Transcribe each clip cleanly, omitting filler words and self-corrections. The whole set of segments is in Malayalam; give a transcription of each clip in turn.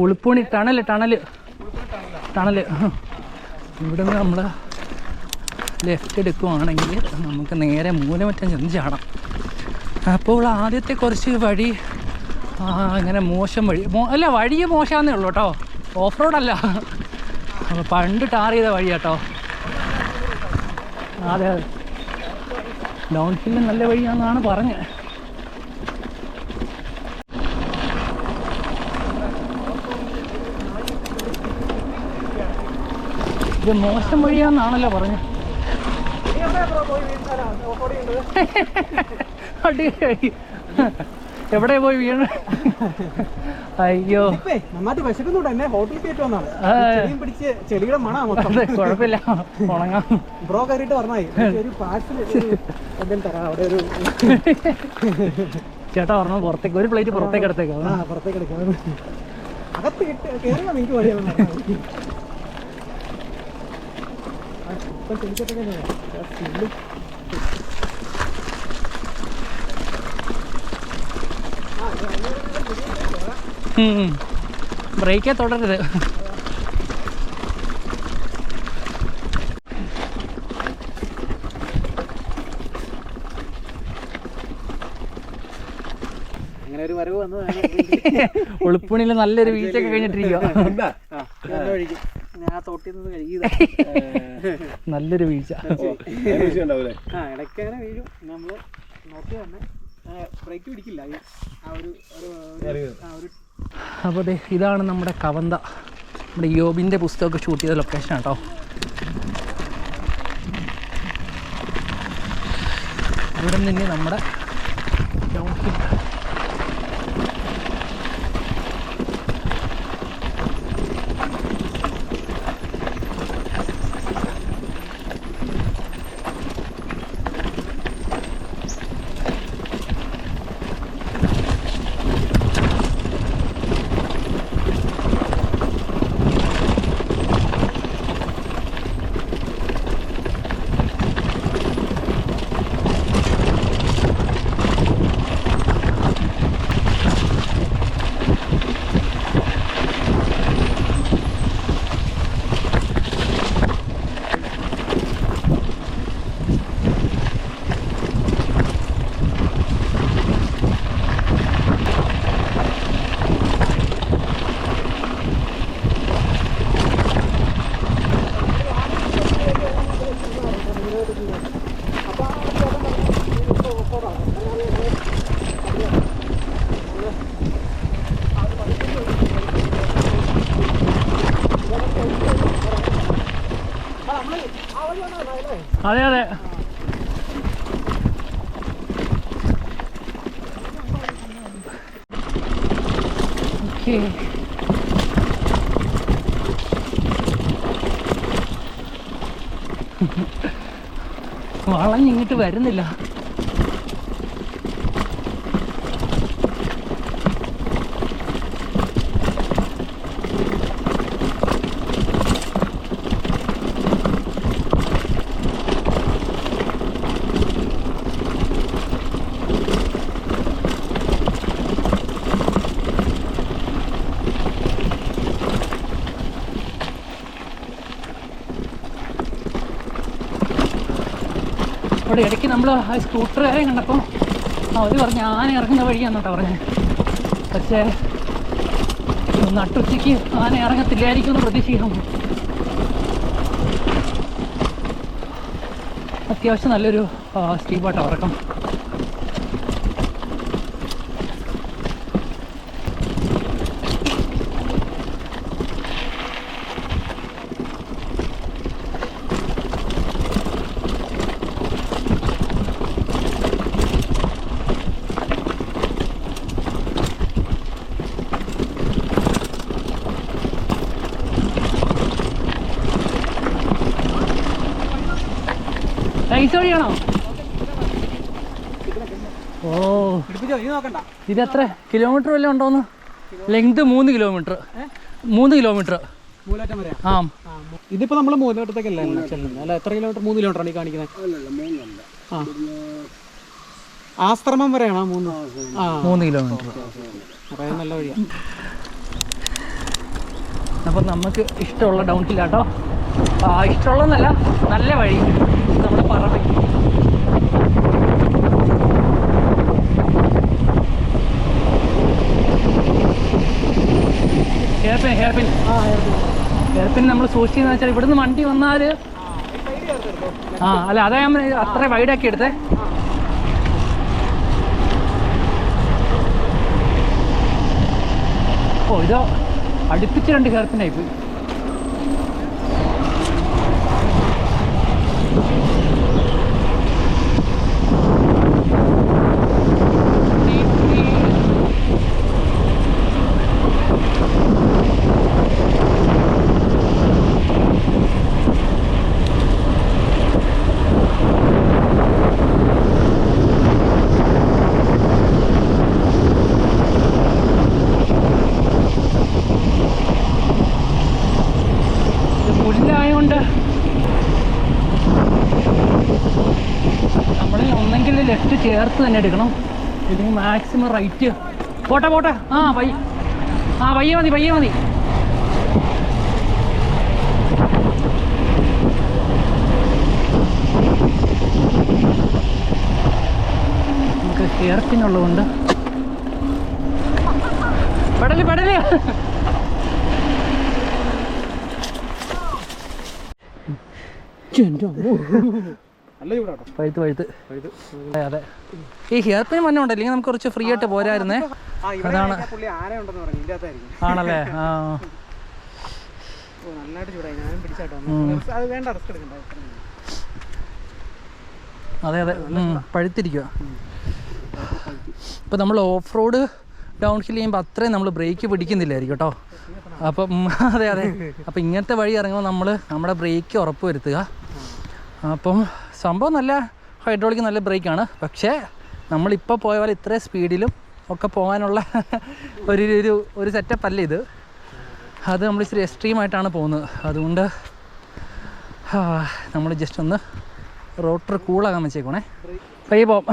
ഉളുപ്പുണി ടണൽ ഇവിടെ നിന്ന് നമ്മൾ ലെഫ്റ്റ് എടുക്കുവാണെങ്കിൽ നമുക്ക് നേരെ മൂലമറ്റം ചെന്ന് ചാടാം. അപ്പോൾ ആദ്യത്തെ കുറച്ച് വഴി ഇങ്ങനെ മോശം വഴി അല്ല, വഴിയെ മോശമാണെന്നേ ഉള്ളൂ കേട്ടോ, ഓഫ് റോഡല്ല. അപ്പോൾ പണ്ട് ടാർ ചെയ്ത വഴി കേട്ടോ. അതെ, ഡൗൺ ഹില്ല് നല്ല വഴിയാണെന്നാണ് പറഞ്ഞത്. ഇത് മോശം വഴിയാണെന്നാണല്ലോ പറഞ്ഞത്. എവിടെ പോയി വീണ്? അയ്യോ, കുഴപ്പമില്ല, ഉണങ്ങാം. ബ്രോ കയറിയിട്ട് പറഞ്ഞായി ഒരു പാഴ്സൽ തരാം. അവിടെ ഒരു ചേട്ടാ പറഞ്ഞു പുറത്തേക്ക് ഒരു പ്ലേറ്റ് പുറത്തേക്ക് എടുത്തേക്കാം. പുറത്തേക്ക് എടുക്കാം. അകത്ത് കയറിയാ നിങ്ങൾക്ക് വഴിയാണ്. ബ്രേക്കേ തുടരരുത്. അങ്ങനെ ഒരു വരവ് വന്നു. ഉളുപ്പുണിയിൽ നല്ലൊരു വീഴ്ചയൊക്കെ കഴിഞ്ഞിട്ടിരിക്കുക. നല്ലൊരു വീഴ്ച. ഇടയ്ക്കങ്ങനെ വീഴും. നമ്മള് നോക്കി തന്നെ ബ്രേക്ക് പിടിക്കില്ല. അപ്പോൾ അതെ, ഇതാണ് നമ്മുടെ കവന്ത. നമ്മുടെ യോബിൻ്റെ പുസ്തകമൊക്കെ ഷൂട്ട് ചെയ്ത ലൊക്കേഷൻ കേട്ടോ. ഇവിടെ നിന്ന് നമ്മുടെ ഡൗൺ ഹിൽ. അതെ അതെ, ഓക്കെ. വളഞ്ഞിങ്ങോട്ട് വരുന്നില്ല. അവിടെ ഇടയ്ക്ക് നമ്മൾ ആ സ്കൂട്ടറുകാരെ കണ്ടപ്പോൾ അവർ പറഞ്ഞു ആന ഇറങ്ങുന്ന വഴിയാണെന്നോട്ടോ പറഞ്ഞത്. പക്ഷേ നട്ടുച്ചയ്ക്ക് ആന ഇറങ്ങത്തില്ലായിരിക്കും എന്ന് പ്രതീക്ഷിക്കുന്നു. അത്യാവശ്യം നല്ലൊരു സ്റ്റീപ്പായിട്ടാണ് ഇറക്കം. നൈസ് വഴിയാണോ? ഓ, ഇത് എത്ര കിലോമീറ്റർ വല്ലതും ഉണ്ടോന്ന്? Length 3 kilometre. 3 കിലോമീറ്റർ മൂലാറ്റം വരെ. ആ, ഇതിപ്പോ നമ്മള് മൂലാറ്റത്തേക്കല്ലേ ചെല്ലുന്നത്? അല്ല, എത്ര കിലോമീറ്റർ? 3 കിലോമീറ്റർ ആണ് ഈ കാണിക്കുന്നത്. ആ, ആശ്രമം വരെയാണോ? 3 കിലോമീറ്റർ. അപ്പൊ നല്ല വഴിയാ. അപ്പം നമുക്ക് ഇഷ്ടമുള്ള ഡൗൺ ഹില്ലാട്ടോ. ഇഷ്ടമുള്ളതെന്നല്ല, നല്ല വഴി നമ്മുടെ പറമ്പിൽ. ഹെയർപിൻ നമ്മൾ സൂക്ഷിച്ചെന്ന് വെച്ചാൽ ഇവിടുന്ന് വണ്ടി വന്നാൽ അല്ല അതാ ഞാൻ അത്ര വൈഡാക്കി എടുത്തേ. ഇത് അടുപ്പിച്ച് 2 ഹെയർപിനായി പോയി. നമ്മൾ ലെഫ്റ്റ് ചേർത്ത് തന്നെ എടുക്കണം, ഇല്ലെങ്കിൽ മാക്സിമം റൈറ്റ്. പോട്ടെ പയ്യെ മതി. നമുക്ക് ഹെയർ പിൻ ഉള്ളതുകൊണ്ട് പെടല് പഴുത്ത്. അതെ, ഈ ഹെയർ പിൻ മഞ്ഞ ഉണ്ടല്ലോ, ഇല്ലെങ്കിൽ നമുക്ക് കുറച്ച് ഫ്രീ ആയിട്ട് പോരായിരുന്നേ. അതാണ്. ആണല്ലേ? അതെ പഴുത്തിരിക്കുക. ഇപ്പം നമ്മൾ ഓഫ് റോഡ് ഡൗൺ ഹിൽ ചെയ്യുമ്പോൾ അത്രയും നമ്മൾ ബ്രേക്ക് പിടിക്കുന്നില്ലായിരിക്കും കേട്ടോ. അപ്പം അതെ അപ്പം ഇങ്ങനത്തെ വഴി ഇറങ്ങുമ്പോൾ നമ്മൾ നമ്മുടെ ബ്രേക്ക് ഉറപ്പ് വരുത്തുക. അപ്പം സംഭവം നല്ല ഹൈഡ്രോളിക് നല്ല ബ്രേക്കാണ്. പക്ഷേ നമ്മളിപ്പോൾ പോയ പോലെ ഇത്രയും സ്പീഡിലും ഒക്കെ പോകാനുള്ള ഒരു സെറ്റപ്പ് അല്ല ഇത്. അത് നമ്മൾ ഇച്ചിരി എക്സ്ട്രീമായിട്ടാണ് പോകുന്നത്. അതുകൊണ്ട് നമ്മൾ ജസ്റ്റ് ഒന്ന് റോട്ടർ കൂളാകാൻ വെച്ചേക്കണേ. പയ്യെ പോവാം.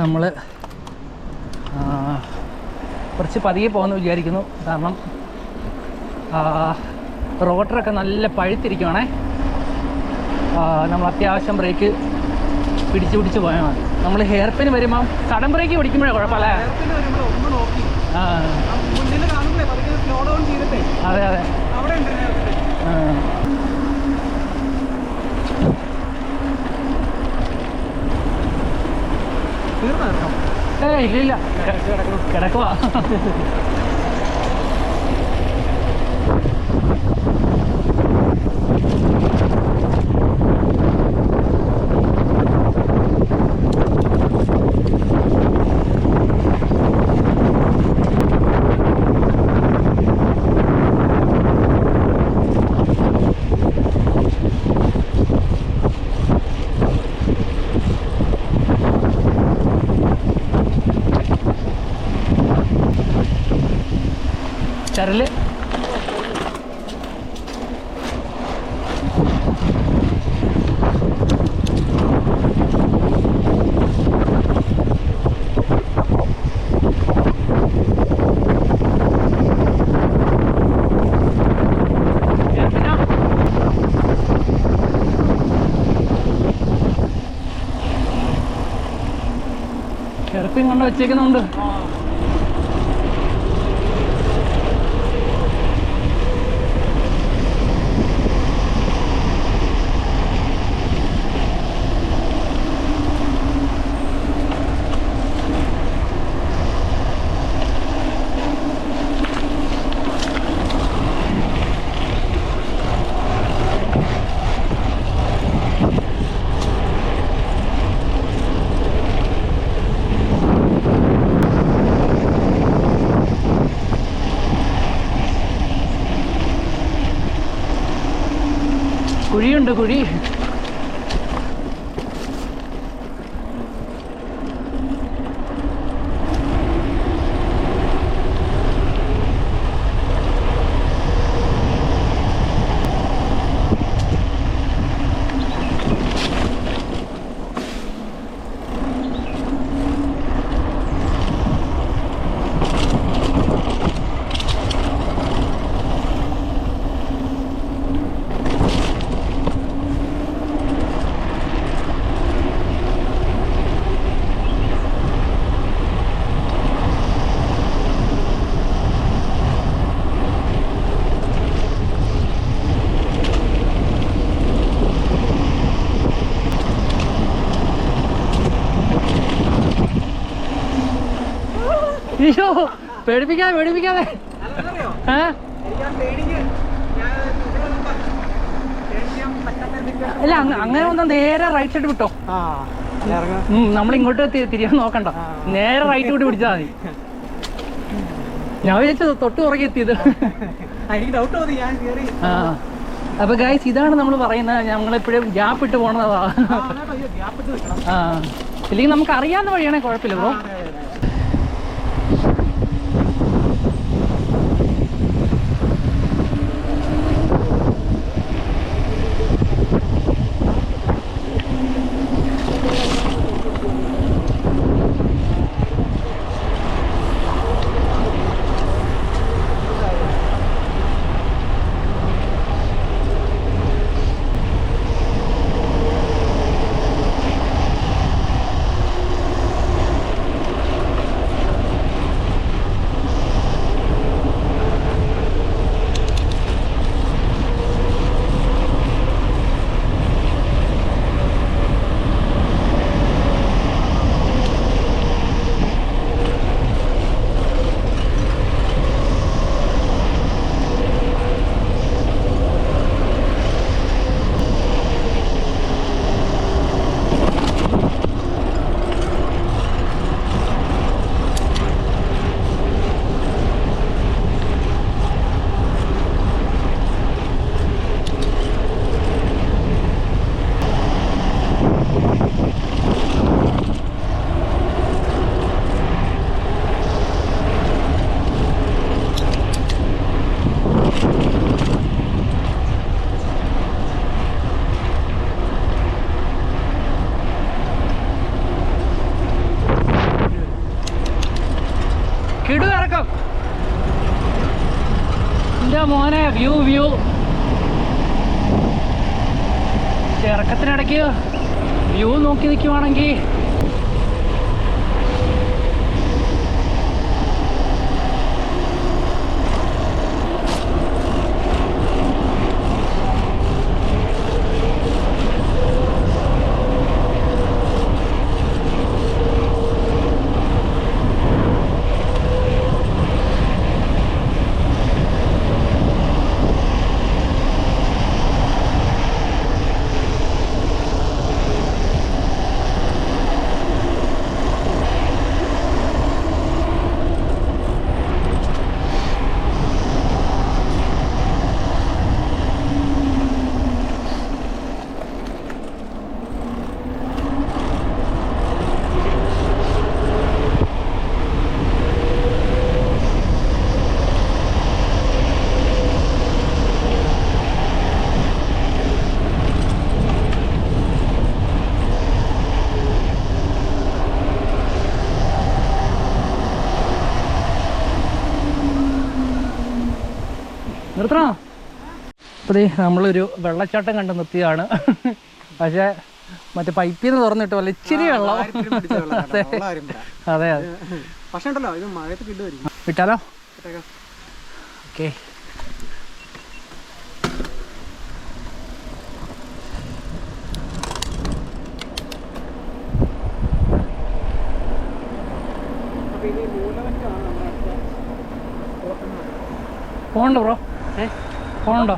നമ്മൾ കുറച്ച് പതിയെ പോകുമെന്ന് വിചാരിക്കുന്നു. കാരണം റോട്ടറൊക്കെ നല്ല പഴുത്തിരിക്കുവാണേ. നമ്മൾ അത്യാവശ്യം ബ്രേക്ക് പിടിച്ച് പോയാൽ മതി. നമ്മൾ ഹെയർ പിൻ വരുമ്പം സഡൻ ബ്രേക്ക് പിടിക്കുമ്പോഴേ കുഴപ്പമില്ല. അതെ ഇല്ല കിടക്കുവാ. ചരല് ഹെയർപിൻ കൊണ്ട് വെച്ചേക്കുന്നുണ്ട്. കുഴിയുണ്ട്, കുഴി. അയ്യോ പേടിപ്പിക്കാതെ പേടിപ്പിക്കാതെ. അല്ല അങ്ങനെ വന്നാൽ നേരെ റൈറ്റ് സൈഡ് വിട്ടോ. നമ്മളിങ്ങോട്ട് തിരിയാൻ നോക്കണ്ട, നേരെ റൈറ്റ് കൂടി പിടിച്ചാൽ മതി. ഞാൻ വിചാരിച്ചത് തൊട്ട് പുറകെ എത്തിയത്. ആ അപ്പൊ ഗൈസ് ഇതാണ് നമ്മൾ പറയുന്നത്, ഞങ്ങളെപ്പോഴും ഗ്യാപ്പ് ഇട്ട് പോണതാ. ആ ഇല്ലെങ്കിൽ നമുക്ക് അറിയാവുന്ന വഴിയാണെങ്കിൽ കുഴപ്പമില്ല ബ്രോ. കിടുകിറക്കം എൻ്റെ മോനെ, വ്യൂ ഇറക്കത്തിനിടയ്ക്ക് വ്യൂ നോക്കി നിൽക്കുവാണെങ്കിൽ നിർത്തണോ? അപ്പോൾ നമ്മളൊരു വെള്ളച്ചാട്ടം കണ്ട് നിർത്തിയതാണ്. പക്ഷേ മറ്റേ പൈപ്പിൽ നിന്ന് തുറന്നിട്ട് വല്ല ഇച്ചിരി വെള്ളം. അതെ അതെ പക്ഷേ ഉണ്ടല്ലോ ഇത് മഴയത്ത് കിട്ടുമായിരിക്കും. വിട്ടാലോ? ഓക്കെ. പോകണ്ടോ ബ്രോ? പോകണ്ടോ?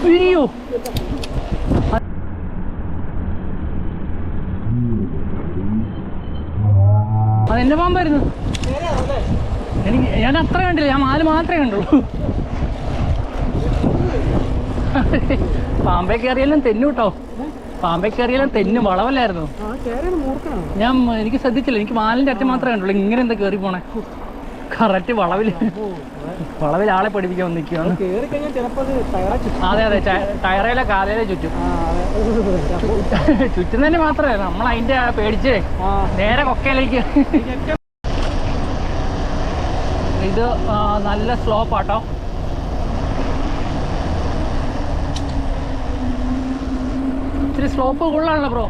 അയ്യോ അതെന്റെ പാമ്പായിരുന്നു. ഞാൻ അത്ര കണ്ടില്ല, ഞാൻ 4 മാത്രമേ കണ്ടുള്ളൂ. പാമ്പേ കയറിയെല്ലാം തെന്നു കേട്ടോ, പാമ്പേ കയറിയെല്ലാം തെന്നു, വളവല്ലായിരുന്നു. എനിക്ക് ശ്രദ്ധിച്ചില്ല, എനിക്ക് 4ന്റെ അറ്റം മാത്രമേ കണ്ടുള്ളൂ. ഇങ്ങനെ എന്താ കയറി പോണേ കറക്റ്റ് വളവിൽ ആളെ പഠിപ്പിക്കാൻ വന്നിരിക്കുകയാണ്. അതെ ടയറയിലെ കാലയിലെ ചുറ്റും ചുറ്റുന്നതിന് മാത്രമല്ല, നമ്മൾ അതിന്റെ പേടിച്ച് നേരെ കൊക്കയിലേക്ക്. ഇത് നല്ല സ്ലോപ്പാട്ടോ. ഇത്തിരി സ്ലോപ്പ് കൂടുതലാണല്ലോ ബ്രോ.